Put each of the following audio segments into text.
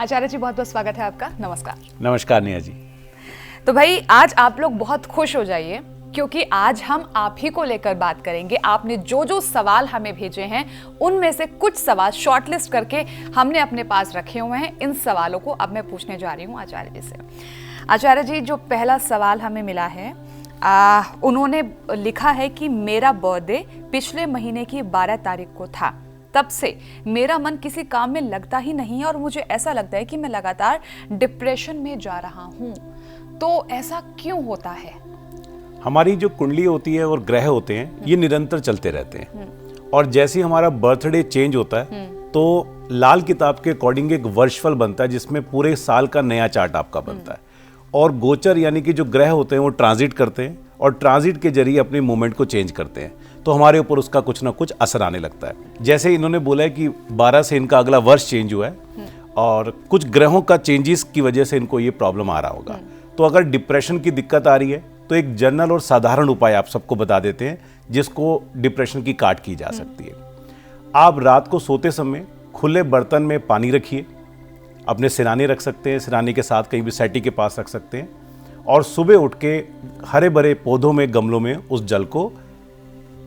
आचार्य जी, बहुत बहुत स्वागत है आपका। नमस्कार। नमस्कार नेहा जी। तो भाई आज आप लोग बहुत खुश हो जाइए, क्योंकि आज हम आप ही को लेकर बात करेंगे। आपने जो जो सवाल हमें भेजे हैं उनमें से कुछ सवाल शॉर्टलिस्ट करके हमने अपने पास रखे हुए हैं। इन सवालों को अब मैं पूछने जा रही हूँ आचार्य जी से। आचार्य जी, जो पहला सवाल हमें मिला है, उन्होंने लिखा है कि मेरा बर्थडे पिछले महीने की 12 तारीख को था। तब से मेरा मन किसी काम में लगता ही नहीं है और मुझे ऐसा लगता है कि मैं लगातार डिप्रेशन में जा रहा हूँ। तो ऐसा क्यों होता है? हमारी जो कुंडली होती है और ग्रह होते हैं ये निरंतर चलते रहते हैं, और जैसे ही हमारा बर्थडे चेंज होता है तो लाल किताब के अकॉर्डिंग एक वर्षफल बनता है जिसमें पूरे साल का नया चार्ट आपका बनता है। और गोचर यानी कि जो ग्रह होते हैं वो ट्रांजिट करते हैं और ट्रांजिट के जरिए अपने मूवमेंट को चेंज करते हैं, तो हमारे ऊपर उसका कुछ ना कुछ असर आने लगता है। जैसे इन्होंने बोला है कि 12 से इनका अगला वर्ष चेंज हुआ है और कुछ ग्रहों का चेंजेस की वजह से इनको ये प्रॉब्लम आ रहा होगा। तो अगर डिप्रेशन की दिक्कत आ रही है तो एक जनरल और साधारण उपाय आप सबको बता देते हैं जिसको डिप्रेशन की काट की जा सकती है। आप रात को सोते समय खुले बर्तन में पानी रखिए, अपने सिराने रख सकते हैं, सिराने के साथ कहीं भी सेटी के पास रख सकते हैं, और सुबह उठ के हरे भरे पौधों में, गमलों में उस जल को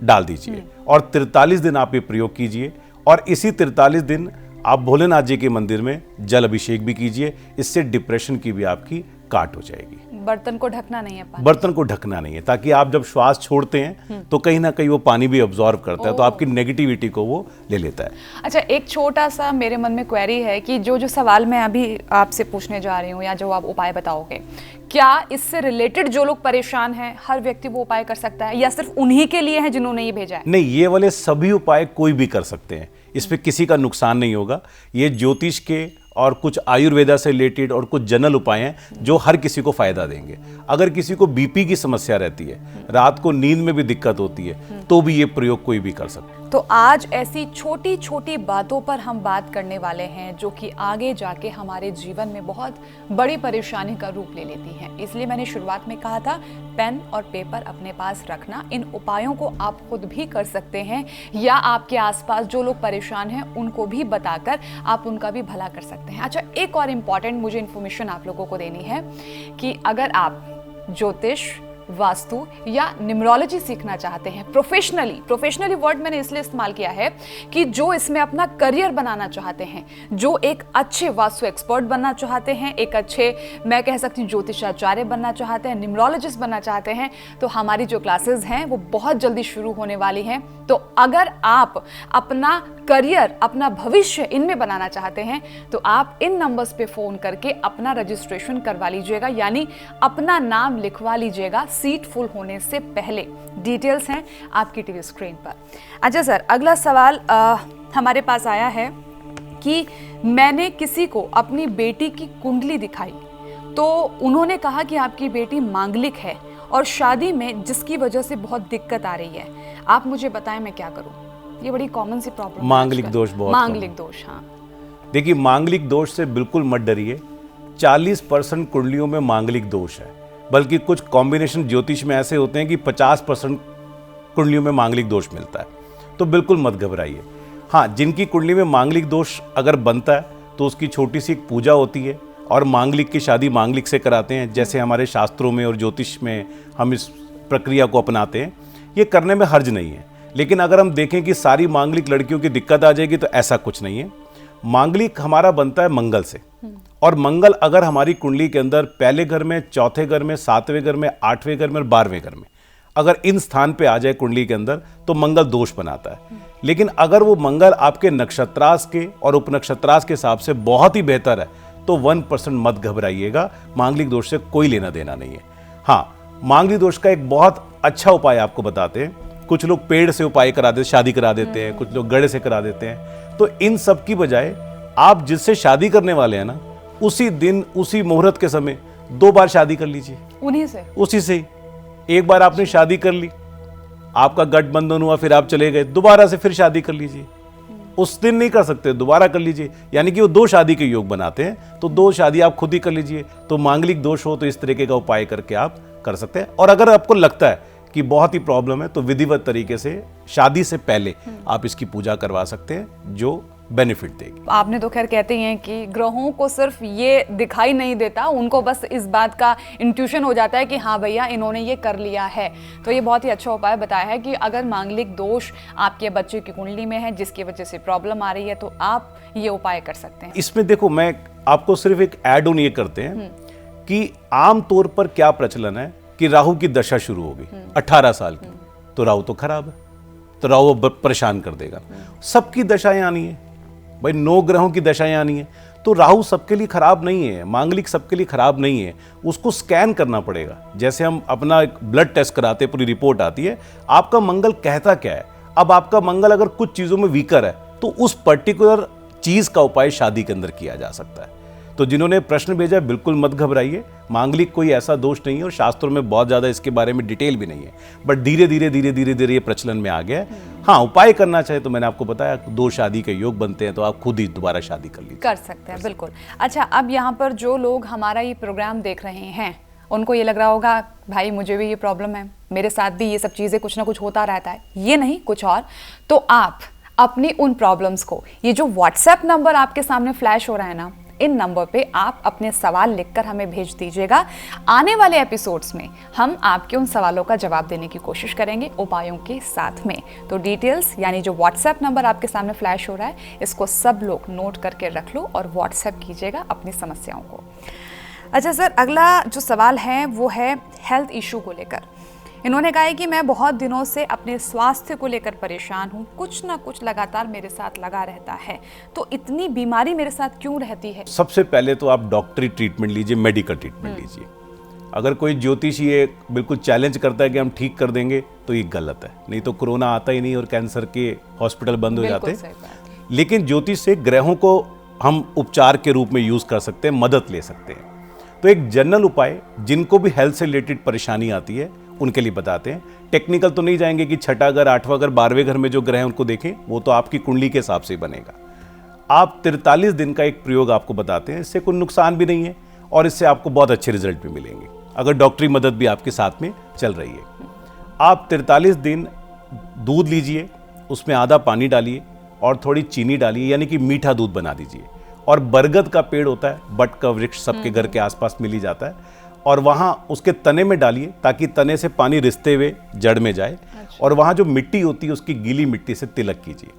डाल दीजिए और 43 दिन आप ये प्रयोग कीजिए। और इसी 43 दिन आप भोलेनाथ जी के मंदिर में जल अभिषेक भी कीजिए। इससे डिप्रेशन की भी आपकी काट हो जाएगी। बर्तन को ढकना नहीं है, बर्तन को ढकना नहीं है, ताकि आप जब श्वास छोड़ते हैं तो कहीं ना कहीं वो पानी भी अब्जॉर्ब करता है, तो आपकी नेगेटिविटी को वो ले लेता है। अच्छा, एक छोटा सा मेरे मन में क्वेरी है कि जो जो सवाल मैं अभी आपसे पूछने जा रही हूँ या जो आप उपाय बताओगे, क्या इससे रिलेटेड जो लोग परेशान हैं हर व्यक्ति वो उपाय कर सकता है या सिर्फ उन्हीं के लिए है जिन्होंने ये भेजा है? नहीं, ये वाले सभी उपाय कोई भी कर सकते हैं, इसमें किसी का नुकसान नहीं होगा। ये ज्योतिष के और कुछ आयुर्वेदा से रिलेटेड और कुछ जनरल उपाय हैं जो हर किसी को फायदा देंगे। अगर किसी को बीपी की समस्या रहती है, रात को नींद में भी दिक्कत होती है, तो भी ये प्रयोग कोई भी कर सकता है। तो आज ऐसी छोटी छोटी बातों पर हम बात करने वाले हैं जो कि आगे जाके हमारे जीवन में बहुत बड़ी परेशानी का रूप ले लेती हैं। इसलिए मैंने शुरुआत में कहा था पेन और पेपर अपने पास रखना। इन उपायों को आप खुद भी कर सकते हैं या आपके आसपास जो लोग परेशान हैं उनको भी बताकर आप उनका भी भला कर सकते हैं। अच्छा, एक और इम्पॉर्टेंट मुझे इन्फॉर्मेशन आप लोगों को देनी है कि अगर आप ज्योतिष, वास्तु या न्यूमरोलॉजी सीखना चाहते हैं प्रोफेशनली वर्ड मैंने इसलिए इस्तेमाल किया है कि जो इसमें अपना करियर बनाना चाहते हैं, जो एक अच्छे वास्तु एक्सपर्ट बनना चाहते हैं, एक अच्छे, मैं कह सकती हूँ, ज्योतिषाचार्य बनना चाहते हैं, न्यूमरोलॉजिस्ट बनना चाहते हैं, तो हमारी जो क्लासेस हैं वो बहुत जल्दी शुरू होने वाली हैं। तो अगर आप अपना करियर, अपना भविष्य इनमें बनाना चाहते हैं तो आप इन नंबर्स पे फोन करके अपना रजिस्ट्रेशन करवा लीजिएगा, यानी अपना नाम लिखवा लीजिएगा सीट फुल होने से पहले। डिटेल्स हैं आपकी टीवी स्क्रीन पर। अच्छा सर, अगला सवाल हमारे पास आया है कि मैंने किसी को अपनी बेटी की कुंडली दिखाई तो उन्होंने कहा कि आपकी बेटी मांगलिक है और शादी में जिसकी वजह से बहुत दिक्कत आ रही है। आप मुझे बताएं मैं क्या करूं? ये बड़ी कॉमन सी प्रॉब्लम है। मांगलिक दोष बहुत मांगलिक दोष, हाँ। देखिए, मांगलिक दोष से बिल्कुल मत डरिए। 40% कुंडलियों में मांगलिक दोष है, बल्कि कुछ कॉम्बिनेशन ज्योतिष में ऐसे होते हैं कि 50% कुंडलियों में मांगलिक दोष मिलता है, तो बिल्कुल मत घबराइए। हाँ, जिनकी कुंडली में मांगलिक दोष अगर बनता है तो उसकी छोटी सी एक पूजा होती है और मांगलिक की शादी मांगलिक से कराते हैं, जैसे हमारे शास्त्रों में और ज्योतिष में हम इस प्रक्रिया को अपनाते हैं। ये करने में हर्ज नहीं है, लेकिन अगर हम देखें कि सारी मांगलिक लड़कियों की दिक्कत आ जाएगी तो ऐसा कुछ नहीं है। मांगलिक हमारा बनता है मंगल से, और मंगल अगर हमारी कुंडली के अंदर पहले घर में, चौथे घर में, 7वें घर में, 8वें घर में और 12वें घर में अगर इन स्थान पे आ जाए कुंडली के अंदर तो मंगल दोष बनाता है। लेकिन अगर वो मंगल आपके नक्षत्रास के और उपनक्षत्रास के हिसाब से बहुत ही बेहतर है तो 1% मत घबराइएगा। मांगलिक दोष से कोई लेना देना नहीं है। हाँ, मांगलिक दोष का एक बहुत अच्छा उपाय आपको बताते हैं। कुछ लोग पेड़ से उपाय करा देते, शादी करा देते हैं, कुछ लोग गड़े से करा देते हैं। तो इन सब की बजाय आप जिससे शादी करने वाले हैं ना, उसी दिन, उसी मुहूर्त के समय 2 बार शादी कर लीजिए उसी से ही। एक बार आपने शादी कर ली, आपका गठबंधन हुआ, फिर आप चले गए, दोबारा से फिर शादी कर लीजिए। उस दिन नहीं कर सकते, दोबारा कर लीजिए, यानी कि वो 2 शादी के योग बनाते हैं, तो 2 शादी आप खुद ही कर लीजिए। तो मांगलिक दोष हो तो इस तरीके का उपाय करके आप कर सकते हैं। और अगर आपको लगता है कि बहुत ही प्रॉब्लम है तो विधिवत तरीके से शादी से पहले आप इसकी पूजा करवा सकते हैं, जो बेनिफिट देगी। आपने तो खैर कहते हैं कि ग्रहों को सिर्फ ये दिखाई नहीं देता, उनको बस इस बात का इंट्यूशन हो जाता है कि हाँ भैया इन्होंने ये कर लिया है। तो ये बहुत ही अच्छा उपाय बताया है कि अगर मांगलिक दोष आपके बच्चे की कुंडली में है जिसकी वजह से प्रॉब्लम आ रही है तो आप ये उपाय कर सकते हैं। इसमें देखो, मैं आपको सिर्फ एक ऐड ऑन ये करते हैं कि आम तौर पर क्या प्रचलन है कि राहु की दशा शुरू हो गई 18 साल की, तो राहु तो खराब है, तो राहु परेशान कर देगा। सबकी दशाएं आनी है भाई, 9 ग्रहों की दशाएं आनी है, तो राहु सबके लिए खराब नहीं है, मांगलिक सबके लिए खराब नहीं है। उसको स्कैन करना पड़ेगा। जैसे हम अपना एक ब्लड टेस्ट कराते हैं, पूरी रिपोर्ट आती है, आपका मंगल कहता क्या है। अब आपका मंगल अगर कुछ चीजों में वीकर है तो उस पर्टिकुलर चीज का उपाय शादी के अंदर किया जा सकता है। तो जिन्होंने प्रश्न भेजा, बिल्कुल मत घबराइए, मांगलिक कोई ऐसा दोष नहीं है और शास्त्रों में बहुत ज्यादा इसके बारे में डिटेल भी नहीं है, बट धीरे धीरे ये प्रचलन में आ गया है। हाँ, उपाय करना चाहे तो मैंने आपको बताया 2 शादी के योग बनते हैं, तो आप खुद ही दोबारा शादी कर लीजिए, कर सकते हैं। बिल्कुल। अच्छा, अब यहाँ पर जो लोग हमारा ये प्रोग्राम देख रहे हैं उनको ये लग रहा होगा भाई मुझे भी ये प्रॉब्लम है, मेरे साथ भी ये सब चीज़ें कुछ ना कुछ होता रहता है, ये नहीं कुछ और। तो आप अपनी उन प्रॉब्लम्स को, ये जो व्हाट्सएप नंबर आपके सामने फ्लैश हो रहा है ना, इन नंबर पे आप अपने सवाल लिखकर हमें भेज दीजिएगा। आने वाले एपिसोड्स में हम आपके उन सवालों का जवाब देने की कोशिश करेंगे उपायों के साथ में। तो डिटेल्स यानी जो व्हाट्सएप नंबर आपके सामने फ्लैश हो रहा है, इसको सब लोग नोट करके रख लो और व्हाट्सएप कीजिएगा अपनी समस्याओं को। अच्छा सर, अगला जो सवाल है वो है हेल्थ इशू को लेकर। इन्होंने कहा है कि मैं बहुत दिनों से अपने स्वास्थ्य को लेकर परेशान हूँ, कुछ ना कुछ लगातार मेरे साथ लगा रहता है, तो इतनी बीमारी मेरे साथ क्यों रहती है? सबसे पहले तो आप डॉक्टरी ट्रीटमेंट लीजिए, मेडिकल ट्रीटमेंट लीजिए। अगर कोई ज्योतिषी ये बिल्कुल चैलेंज करता है कि हम ठीक कर देंगे, तो ये गलत है। नहीं तो कोरोना आता ही नहीं और कैंसर के हॉस्पिटल बंद हो जाते हैं। लेकिन ज्योतिष से ग्रहों को हम उपचार के रूप में यूज कर सकते हैं, मदद ले सकते हैं। तो एक जनरल उपाय जिनको भी हेल्थ से रिलेटेड परेशानी आती है उनके लिए बताते हैं। टेक्निकल तो नहीं जाएंगे कि छठा घर, 8वां घर, 12वें घर में जो ग्रह हैं उनको देखें, वो तो आपकी कुंडली के हिसाब से बनेगा। आप 43 दिन का एक प्रयोग आपको बताते हैं, इससे कोई नुकसान भी नहीं है और इससे आपको बहुत अच्छे रिजल्ट भी मिलेंगे, अगर डॉक्टरी मदद भी आपके साथ में चल रही है। आप 43 दिन दूध लीजिए, उसमें आधा पानी डालिए और थोड़ी चीनी डालिए, यानी कि मीठा दूध बना दीजिए। और बरगद का पेड़ होता है, बट का वृक्ष सबके घर के आसपास मिल ही जाता है, और वहां उसके तने में डालिए ताकि तने से पानी रिसते हुए जड़ में जाए। और वहां जो मिट्टी होती है उसकी गीली मिट्टी से तिलक कीजिए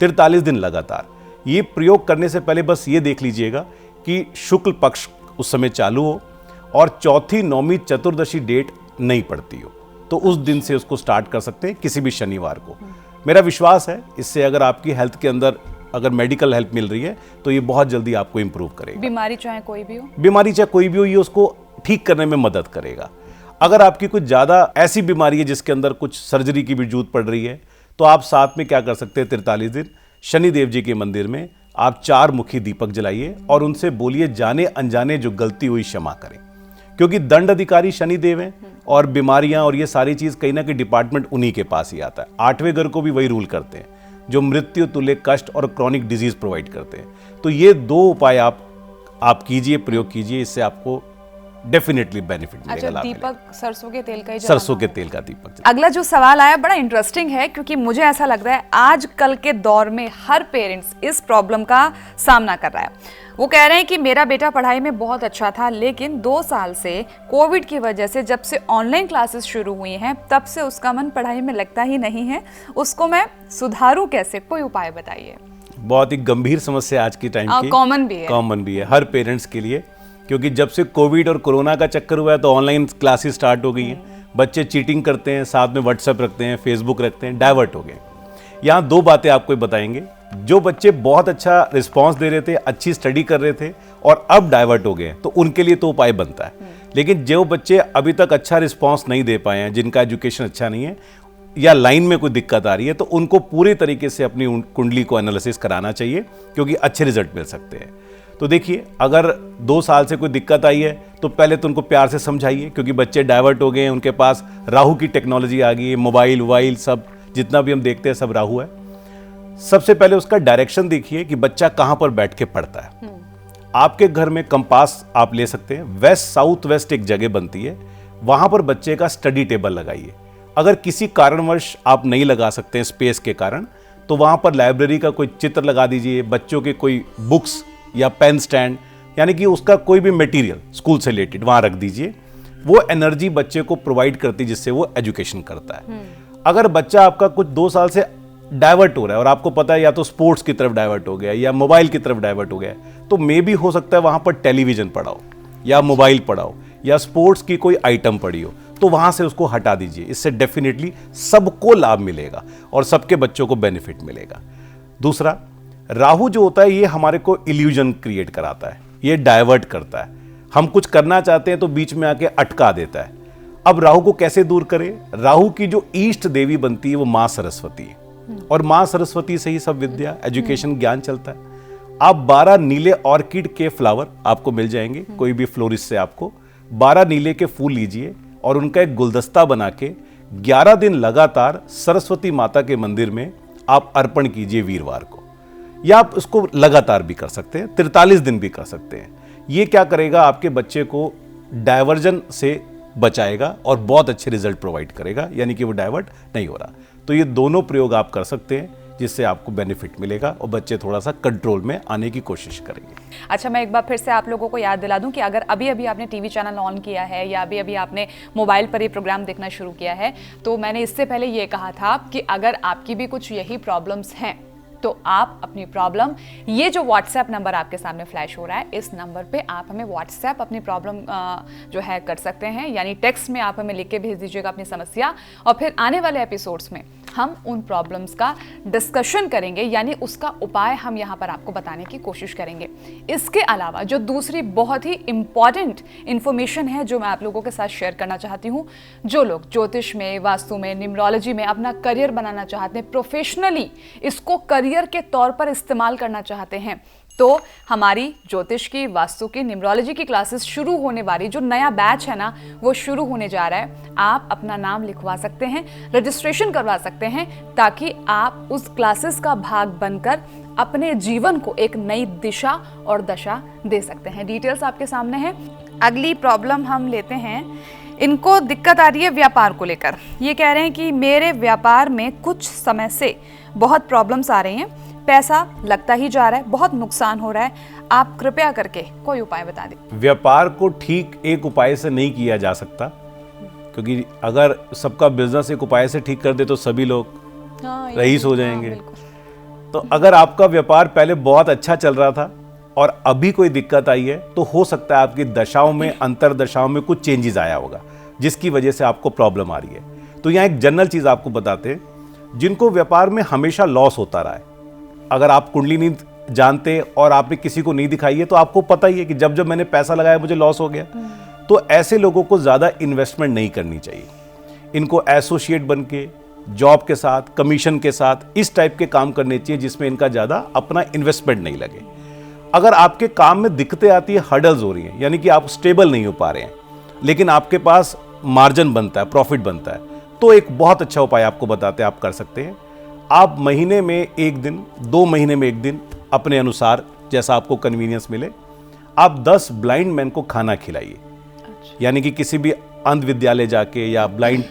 43 दिन लगातार। ये प्रयोग करने से पहले बस ये देख लीजिएगा कि शुक्ल पक्ष उस समय चालू हो और चौथी, नौवीं, चतुर्दशी डेट नहीं पड़ती हो, तो उस दिन से उसको स्टार्ट कर सकते हैं, किसी भी शनिवार को। मेरा विश्वास है इससे अगर आपकी हेल्थ के अंदर अगर मेडिकल हेल्प मिल रही है तो ये बहुत जल्दी आपको इंप्रूव करेगा। बीमारी चाहे कोई भी हो, ये उसको ठीक करने में मदद करेगा। अगर आपकी कुछ ज्यादा ऐसी बीमारी है जिसके अंदर कुछ सर्जरी की भी जरूरत पड़ रही है, तो आप साथ में क्या कर सकते हैं, 43 दिन शनिदेव जी के मंदिर में आप 4 मुखी दीपक जलाइए और उनसे बोलिए जाने अनजाने जो गलती हुई क्षमा करें, क्योंकि दंड अधिकारी शनिदेव हैं और बीमारियां और ये सारी चीज कहीं ना कहीं डिपार्टमेंट उन्हीं के पास ही आता है। 8वें घर को भी वही रूल करते हैं जो मृत्यु, तुल्य कष्ट और क्रॉनिक डिजीज प्रोवाइड करते हैं। तो ये 2 उपाय आप कीजिए, प्रयोग कीजिए, इससे आपको डेफिनेटली बेनिफिट मिलेगा। अच्छा, दीपक सरसों के तेल का ही सरसों के तेल का दीपक। अगला जो सवाल आया बड़ा इंटरेस्टिंग है, क्योंकि मुझे ऐसा लग रहा है आजकल के दौर में हर पेरेंट्स इस प्रॉब्लम का सामना कर रहा है। वो कह रहे हैं कि मेरा बेटा पढ़ाई में बहुत अच्छा था, लेकिन 2 साल से कोविड की वजह से जब से ऑनलाइन क्लासेस शुरू हुई हैं तब से उसका मन पढ़ाई में लगता ही नहीं है। उसको मैं सुधारूं कैसे? कोई उपाय बताइए। बहुत ही गंभीर समस्या आज के टाइम की, कॉमन भी है हर पेरेंट्स के लिए, क्योंकि जब से कोविड और कोरोना का चक्कर हुआ है तो ऑनलाइन क्लासेस स्टार्ट हो गई हैं। बच्चे चीटिंग करते हैं, साथ में व्हाट्सएप रखते हैं, फेसबुक रखते हैं, डाइवर्ट हो गए। यहाँ 2 बातें आपको बताएंगे। जो बच्चे बहुत अच्छा रिस्पांस दे रहे थे, अच्छी स्टडी कर रहे थे और अब डाइवर्ट हो गए, तो उनके लिए तो उपाय बनता है। लेकिन जो बच्चे अभी तक अच्छा रिस्पांस नहीं दे पाए हैं, जिनका एजुकेशन अच्छा नहीं है या लाइन में कोई दिक्कत आ रही है, तो उनको पूरी तरीके से अपनी कुंडली को एनालिसिस कराना चाहिए, क्योंकि अच्छे रिजल्ट मिल सकते हैं। तो देखिए, अगर 2 साल से कोई दिक्कत आई है तो पहले तो उनको प्यार से समझाइए, क्योंकि बच्चे डाइवर्ट हो गए हैं, उनके पास राहु की टेक्नोलॉजी आ गई है, मोबाइल सब जितना भी हम देखते हैं सब राहु है। सबसे पहले उसका डायरेक्शन देखिए कि बच्चा कहां पर बैठ के पढ़ता है। आपके घर में कंपास आप ले सकते हैं, वेस्ट साउथ वेस्ट एक जगह बनती है, वहां पर बच्चे का स्टडी टेबल लगाइए। अगर किसी कारणवश आप नहीं लगा सकते हैं स्पेस के कारण, तो वहाँ पर लाइब्रेरी का कोई चित्र लगा दीजिए, बच्चों के कोई बुक्स या पेन स्टैंड, यानी कि उसका कोई भी मटेरियल स्कूल से रिलेटेड वहाँ रख दीजिए। वो एनर्जी बच्चे को प्रोवाइड करती है जिससे वो एजुकेशन करता है। अगर बच्चा आपका कुछ 2 साल से डाइवर्ट हो रहा है और आपको पता है या तो स्पोर्ट्स की तरफ डाइवर्ट हो गया या मोबाइल की तरफ डाइवर्ट हो गया, तो मे भी हो सकता है वहाँ पर टेलीविज़न पढ़ाओ या मोबाइल पढ़ाओ या स्पोर्ट्स की कोई आइटम पढ़ी हो, तो वहाँ से उसको हटा दीजिए। इससे डेफिनेटली सबको लाभ मिलेगा और सबके बच्चों को बेनिफिट मिलेगा। दूसरा, राहु जो होता है ये हमारे को इल्यूजन क्रिएट कराता है, ये डाइवर्ट करता है। हम कुछ करना चाहते हैं तो बीच में आके अटका देता है। अब राहु को कैसे दूर करें? राहु की जो इष्ट देवी बनती है वो माँ सरस्वती है, और माँ सरस्वती से ही सब विद्या, एजुकेशन, ज्ञान चलता है। आप 12 नीले ऑर्किड के फ्लावर आपको मिल जाएंगे, कोई भी फ्लोरिस्ट से आपको 12 नीले के फूल लीजिए और उनका एक गुलदस्ता बना के 11 दिन लगातार सरस्वती माता के मंदिर में आप अर्पण कीजिए वीरवार को, या आप उसको लगातार भी कर सकते हैं, 43 दिन भी कर सकते हैं। ये क्या करेगा? आपके बच्चे को डाइवर्जन से बचाएगा और बहुत अच्छे रिजल्ट प्रोवाइड करेगा, यानी कि वो डाइवर्ट नहीं हो रहा। तो ये दोनों प्रयोग आप कर सकते हैं जिससे आपको बेनिफिट मिलेगा और बच्चे थोड़ा सा कंट्रोल में आने की कोशिश करेंगे। अच्छा, मैं एक बार फिर से आप लोगों को याद दिला दूं कि अगर अभी अभी आपने टीवी चैनल ऑन किया है या अभी अभी आपने मोबाइल पर ये प्रोग्राम देखना शुरू किया है, तो मैंने इससे पहले ये कहा था कि अगर आपकी भी कुछ यही प्रॉब्लम्स हैं तो आप अपनी प्रॉब्लम, ये जो व्हाट्सएप नंबर आपके सामने फ्लैश हो रहा है, इस नंबर पे आप हमें व्हाट्सएप अपनी प्रॉब्लम जो है कर सकते हैं, यानी टेक्स्ट में आप हमें लिख के भेज दीजिएगा अपनी समस्या, और फिर आने वाले एपिसोड्स में हम उन प्रॉब्लम्स का डिस्कशन करेंगे, यानी उसका उपाय हम यहाँ पर आपको बताने की कोशिश करेंगे। इसके अलावा जो दूसरी बहुत ही इंपॉर्टेंट इंफॉर्मेशन है जो मैं आप लोगों के साथ शेयर करना चाहती हूँ, जो लोग ज्योतिष में, वास्तु में, न्यूमरोलॉजी में अपना करियर बनाना चाहते हैं, प्रोफेशनली इसको करियर के तौर पर इस्तेमाल करना चाहते हैं, तो हमारी ज्योतिष की, वास्तु की, न्यूमरोलॉजी की क्लासेस शुरू होने वाली, जो नया बैच है ना वो शुरू होने जा रहा है। आप अपना नाम लिखवा सकते हैं, रजिस्ट्रेशन करवा सकते हैं, ताकि आप उस क्लासेस का भाग बनकर अपने जीवन को एक नई दिशा और दशा दे सकते हैं। डिटेल्स आपके सामने है। अगली प्रॉब्लम हम लेते हैं, इनको दिक्कत आ रही है व्यापार को लेकर। ये कह रहे हैं कि मेरे व्यापार में कुछ समय से बहुत प्रॉब्लम्स आ रही हैं, पैसा लगता ही जा रहा है, बहुत नुकसान हो रहा है, आप कृपया करके कोई उपाय बता दें। व्यापार को ठीक एक उपाय से नहीं किया जा सकता, क्योंकि अगर सबका बिजनेस एक उपाय से ठीक कर दे तो सभी लोग रईस हो जाएंगे। तो अगर आपका व्यापार पहले बहुत अच्छा चल रहा था और अभी कोई दिक्कत आई है, तो हो सकता है आपकी दशाओं में, अंतर दशाओं में कुछ चेंजेस आया होगा जिसकी वजह से आपको प्रॉब्लम आ रही है। तो यहाँ एक जनरल चीज आपको बताते हैं, जिनको व्यापार में हमेशा लॉस होता रहा है, अगर आप कुंडली नहीं जानते और आपने किसी को नहीं दिखाई है, तो आपको पता ही है कि जब जब मैंने पैसा लगाया मुझे लॉस हो गया। तो ऐसे लोगों को ज़्यादा इन्वेस्टमेंट नहीं करनी चाहिए। इनको एसोसिएट बन के, जॉब के साथ, कमीशन के साथ, इस टाइप के काम करने चाहिए जिसमें इनका ज़्यादा अपना इन्वेस्टमेंट नहीं लगे। अगर आपके काम में दिक्कतें आती है, हर्डल्स हो रही हैं, यानी कि आप स्टेबल नहीं हो पा रहे हैं, लेकिन आपके पास मार्जिन बनता है, प्रॉफिट बनता है, तो एक बहुत अच्छा उपाय आपको बताते हैं, आप कर सकते हैं। आप महीने में एक दिन, 2 महीने में एक दिन, अपने अनुसार जैसा आपको कन्वीनियंस मिले, आप 10 ब्लाइंड मैन को खाना खिलाइए। यानी कि किसी भी अंध विद्यालय जाके या ब्लाइंड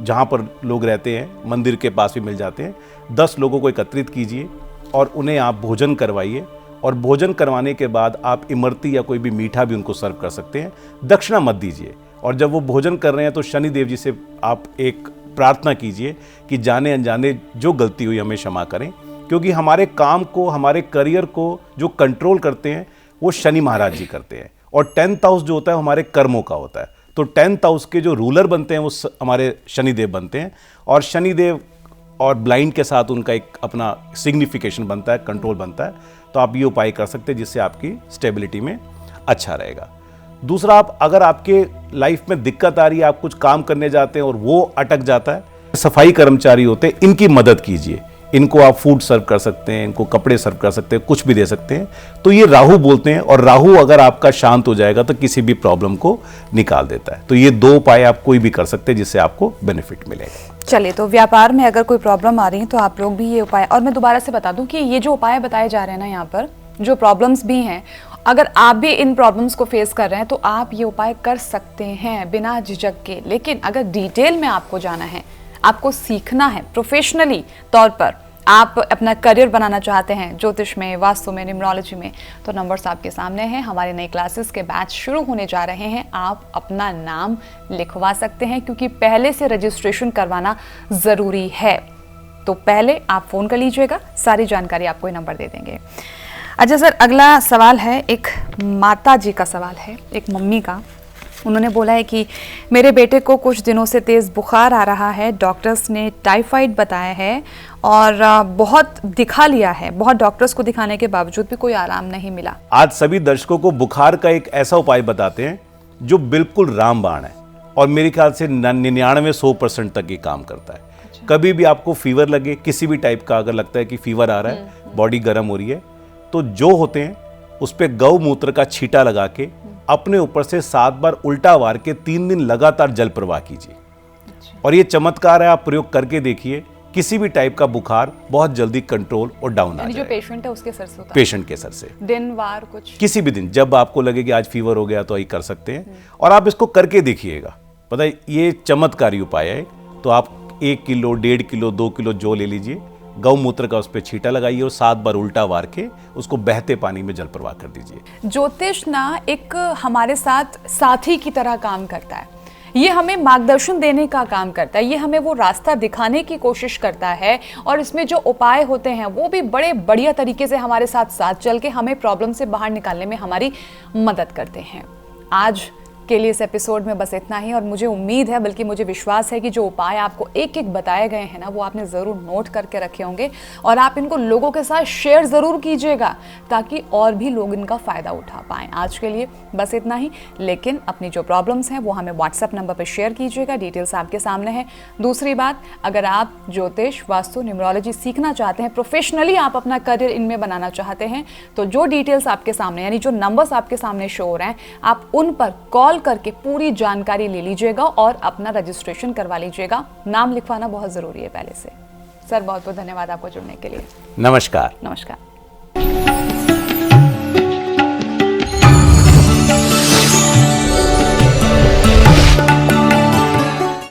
जहाँ पर लोग रहते हैं, मंदिर के पास भी मिल जाते हैं, 10 लोगों को एकत्रित कीजिए और उन्हें आप भोजन करवाइए। और भोजन करवाने के बाद आप इमरती या कोई भी मीठा भी उनको सर्व कर सकते हैं। दक्षिणा मत दीजिए। और जब वो भोजन कर रहे हैं तो शनि देव जी से आप एक प्रार्थना कीजिए कि जाने अनजाने जो गलती हुई हमें क्षमा करें, क्योंकि हमारे काम को, हमारे करियर को जो कंट्रोल करते हैं वो शनि महाराज जी करते हैं। और 10th हाउस जो होता है हमारे कर्मों का होता है, तो 10th हाउस के जो रूलर बनते हैं वो हमारे शनिदेव बनते हैं। और शनिदेव और ब्लाइंड के साथ उनका एक अपना सिग्निफिकेशन बनता है, कंट्रोल बनता है। तो आप ये उपाय कर सकते हैं जिससे आपकी स्टेबिलिटी में अच्छा रहेगा। दूसरा, आप अगर आपके लाइफ में दिक्कत आ रही है, आप कुछ काम करने जाते हैं और वो अटक जाता है, सफाई कर्मचारी होते हैं, इनकी मदद कीजिए। इनको आप फूड सर्व कर सकते हैं, इनको कपड़े सर्व कर सकते हैं, कुछ भी दे सकते हैं। तो ये राहु बोलते हैं, और राहु अगर आपका शांत हो जाएगा तो किसी भी प्रॉब्लम को निकाल देता है। तो ये 2 उपाय आप कोई भी कर सकते हैं जिससे आपको बेनिफिट मिलेगा। चलिए, तो व्यापार में अगर कोई प्रॉब्लम आ रही है तो आप लोग भी ये उपाय, और मैं दोबारा से बता दूं कि ये जो उपाय बताए जा रहे हैं ना, यहाँ पर जो प्रॉब्लम्स भी हैं, अगर आप भी इन प्रॉब्लम्स को फेस कर रहे हैं तो आप ये उपाय कर सकते हैं बिना झिझक के। लेकिन अगर डिटेल में आपको जाना है, आपको सीखना है प्रोफेशनली तौर पर, आप अपना करियर बनाना चाहते हैं ज्योतिष में, वास्तु में, न्यूमरोलॉजी में, तो नंबर्स आपके सामने हैं। हमारे नई क्लासेस के बैच शुरू होने जा रहे हैं। आप अपना नाम लिखवा सकते हैं क्योंकि पहले से रजिस्ट्रेशन करवाना ज़रूरी है। तो पहले आप फ़ोन कर लीजिएगा, सारी जानकारी आपको ये नंबर दे देंगे। अच्छा सर, अगला सवाल है, एक माता जी का सवाल है, एक मम्मी का। उन्होंने बोला है कि मेरे बेटे को कुछ दिनों से तेज़ बुखार आ रहा है, डॉक्टर्स ने टाइफाइड बताया है और बहुत दिखा लिया है, बहुत डॉक्टर्स को दिखाने के बावजूद भी कोई आराम नहीं मिला। आज सभी दर्शकों को बुखार का एक ऐसा उपाय बताते हैं जो बिल्कुल रामबाण है और मेरे ख्याल से 99-100% तक ये काम करता है। कभी भी आपको फीवर लगे, किसी भी टाइप का अगर लगता है कि फीवर आ रहा है, बॉडी गर्म हो रही है, तो जो होते हैं उस पर गौमूत्र का छींटा लगा के अपने ऊपर से 7 बार उल्टा वार के 3 दिन लगातार जल प्रवाह कीजिए। और ये चमत्कार है, आप प्रयोग करके देखिए, किसी भी टाइप का बुखार बहुत जल्दी कंट्रोल और डाउन आ जो जाएगा। पेशेंट है उसके सर से होता है? पेशेंट के सर से। दिन वार कुछ किसी भी दिन जब आपको लगे कि आज फीवर हो गया तो ये कर सकते हैं और आप इसको करके देखिएगा। पता है ये चमत्कारी उपाय है। तो आप 1 किलो, 1.5 किलो, 2 किलो जो ले लीजिए, गौमूत्र का उस पर छींटा लगाइए और 7 बार उल्टा वार के उसको बहते पानी में जल प्रवाह कर दीजिए। ज्योतिष ना एक हमारे साथ साथी की तरह काम करता है। ये हमें मार्गदर्शन देने का काम करता है, ये हमें वो रास्ता दिखाने की कोशिश करता है और इसमें जो उपाय होते हैं वो भी बड़े बढ़िया तरीके से हमारे साथ चल के हमें प्रॉब्लम से बाहर निकालने में हमारी मदद करते हैं। आज के लिए इस एपिसोड में बस इतना ही और मुझे उम्मीद है, बल्कि मुझे विश्वास है कि जो उपाय आपको एक एक बताए गए हैं ना, वो आपने ज़रूर नोट करके रखे होंगे और आप इनको लोगों के साथ शेयर ज़रूर कीजिएगा ताकि और भी लोग इनका फ़ायदा उठा पाएँ। आज के लिए बस इतना ही, लेकिन अपनी जो प्रॉब्लम्स हैं वो हमें व्हाट्सएप नंबर पर शेयर कीजिएगा, डिटेल्स आपके सामने है। दूसरी बात, अगर आप ज्योतिष, वास्तु, न्यूमरोलॉजी सीखना चाहते हैं, प्रोफेशनली आप अपना करियर इनमें बनाना चाहते हैं, तो जो डिटेल्स आपके सामने यानी जो नंबर्स आपके सामने शो हो रहे हैं, आप उन पर कॉल करके पूरी जानकारी ले लीजिएगा और अपना रजिस्ट्रेशन करवा लीजिएगा। नाम लिखवाना बहुत जरूरी है पहले से। सर बहुत बहुत धन्यवाद आपको जुड़ने के लिए। नमस्कार। नमस्कार।